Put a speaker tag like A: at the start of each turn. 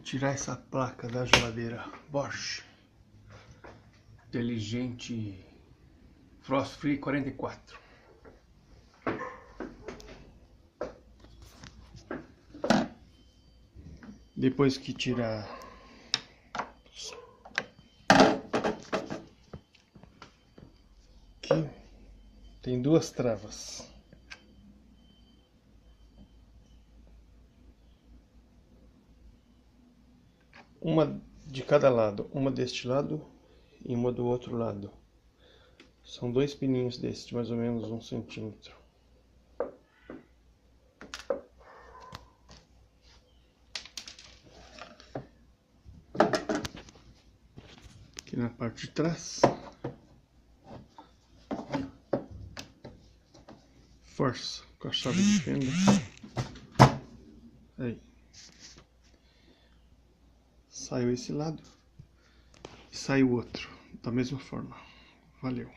A: Tirar essa placa da geladeira Bosch Inteligente Frost Free 44. Depois que tirar aqui, tem duas travas. Uma de cada lado, uma deste lado e uma do outro lado. São dois pininhos desses, de mais ou menos 1 centímetro. Aqui na parte de trás. Força com a chave de fenda. Aí. Saiu esse lado e sai o outro, da mesma forma. Valeu!